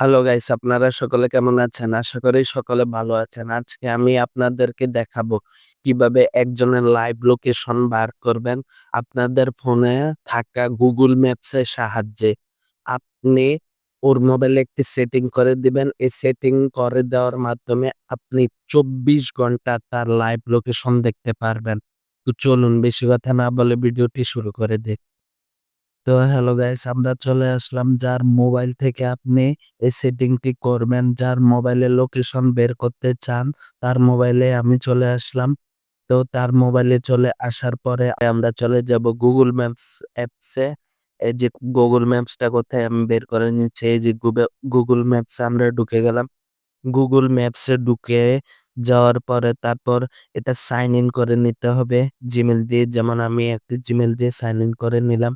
Hello guys, আপনারা সকলে কেমন আছেন? আশা করি সকলে ভালো আছেন। আজকে আমি আপনাদেরকে দেখাবো কিভাবে একজনের লাইভ লোকেশন বার করবেন আপনাদের ফোনে থাকা Google Maps এর সাহায্যে। আপনি ওর মোবাইলে একটি সেটিং করে দিবেন। এই সেটিং করে দেওয়ার মাধ্যমে আপনি ২৪ ঘন্টা তার লাইভ লোকেশন দেখতে পারবেন। তো চলুন বেশি কথা না বলে ভিডিওটি শুরু করে দেই। তো হ্যালো গাইস, আমরা চলে আসলাম যার মোবাইল থেকে আপনি এই সেটিংটি করবেন, যার মোবাইলে লোকেশন বের করতে চান, তার মোবাইলে আমি চলে আসলাম। তো তার মোবাইলে চলে আসার পরে আমরা চলে যাব Google Maps অ্যাপসে। এই যে Google Maps-টা কোথায় আমি বের করে নিচ্ছি। এই যে Google Maps এ আমরা ঢুকে গেলাম। Google Maps এ ঢুকে যাওয়ার পরে তারপর এটা সাইন ইন করে নিতে হবে Gmail দিয়ে। যেমন আমি একটি Gmail দিয়ে সাইন ইন করে নিলাম।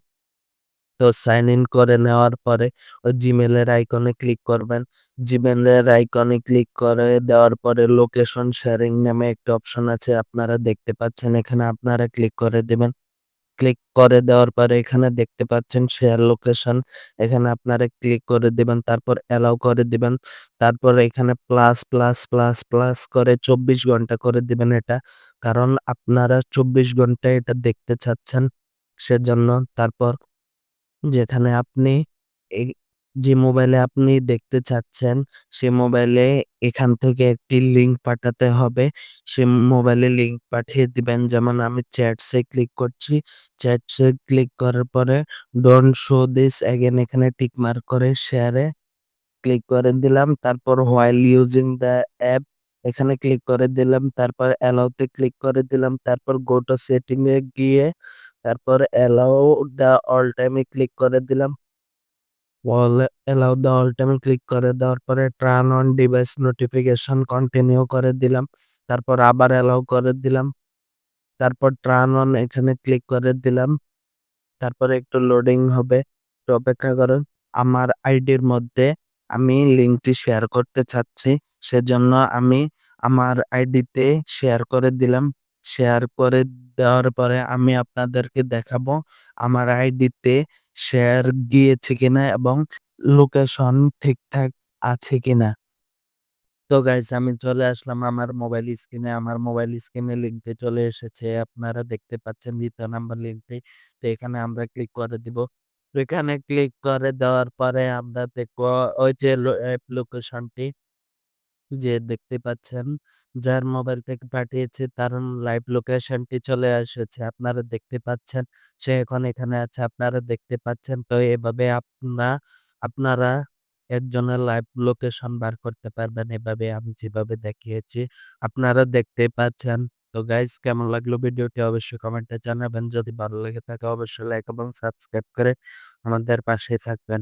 তো সাইন ইন করে নেওয়ার পরে ওই Gmail এর আইকনে ক্লিক করবেন। Gmail এর আইকনে ক্লিক করে দেওয়ার পরে লোকেশন শেয়ারিং নামে একটা অপশন আছে, আপনারা দেখতে পাচ্ছেন। এখানে আপনারা ক্লিক করে দিবেন। ক্লিক করে দেওয়ার পরে এখানে দেখতে পাচ্ছেন শেয়ার লোকেশন। এখানে আপনারা ক্লিক করে দিবেন। তারপর অ্যালাও করে দিবেন। তারপর এখানে প্লাস করে ২৪ ঘন্টা করে দিবেন এটা। কারণ আপনারা ২৪ ঘন্টা এটা দেখতে চাচ্ছেন সেজন্য। তারপর যেখানে আপনি এই যে মোবাইলে আপনি দেখতে চাচ্ছেন, সে মোবাইলে এখান থেকে একটি লিঙ্ক পাঠাতে হবে। সে মোবাইলে লিঙ্ক পাঠিয়ে দিবেন। যেমন আমি চ্যাটস এ ক্লিক করছি। চ্যাটস এ ক্লিক করার পরে ডোন্ট শো দিস এগেইন এখানে টিক মার্ক করে শেয়ার এ ক্লিক করে দিলাম। তারপর হোয়াইল ইউজিং দ্য অ্যাপ এখানে ক্লিক করে দিলাম। তারপর অ্যালাও তে ক্লিক করে দিলাম। তারপর গো টু সেটিং এ গিয়ে তারপর allow the all time A click করে দিলাম। Allow the all time A click করে দেওয়ার পরে turn on device notification continue করে দিলাম। তারপর আবার অ্যালাউ করে দিলাম। তারপর টার্ন অন এখানে ক্লিক করে দিলাম। তারপরে একটু লোডিং হবে, একটু অপেক্ষা করুন। আমার আইডির মধ্যে আমি লিঙ্কটি শেয়ার করতে চাচ্ছি। সেজন্য আমি আমার আইডিতে শেয়ার করে দিলাম। শেয়ার করে দেওয়ার পরে আমি আপনাদেরকে দেখাবো আমার আইডিতে শেয়ার গিয়েছে কিনা এবং লোকেশন ঠিকঠাক আছে কিনা। তো গাইস, আমি চলে আসলাম আমার মোবাইল স্ক্রিনে। আমার মোবাইল স্ক্রিনে লিঙ্কটি চলে এসেছে। আপনারা দেখতে পাচ্ছেন ২য় নাম্বার লিঙ্কটি। তো এখানে আমরা ক্লিক করে দিব। তো এখানে ক্লিক করে দেওয়ার পরে আমরা দেখবো ওই যে অ্যাপ লোকেশনটি যে দেখতে পাচ্ছেন, যার মোবাইল থেকে পাঠিয়েছে তার লাইভ লোকেশনটি চলে এসেছে। আপনারা দেখতে পাচ্ছেন সে এখন এখানে আছে, আপনারা দেখতে পাচ্ছেন। তো এভাবে আপনারা একজনের লাইভ লোকেশন বার করতে পারবেন এভাবে আমি যেভাবে দেখিয়েছি। আপনারা দেখতেই পাচ্ছেন। তো গাইস, কেমন লাগলো ভিডিওটি অবশ্যই কমেন্টে জানাবেন। যদি ভালো লেগে থাকে অবশ্যই লাইক এবং সাবস্ক্রাইব করে আমাদের পাশেই থাকবেন।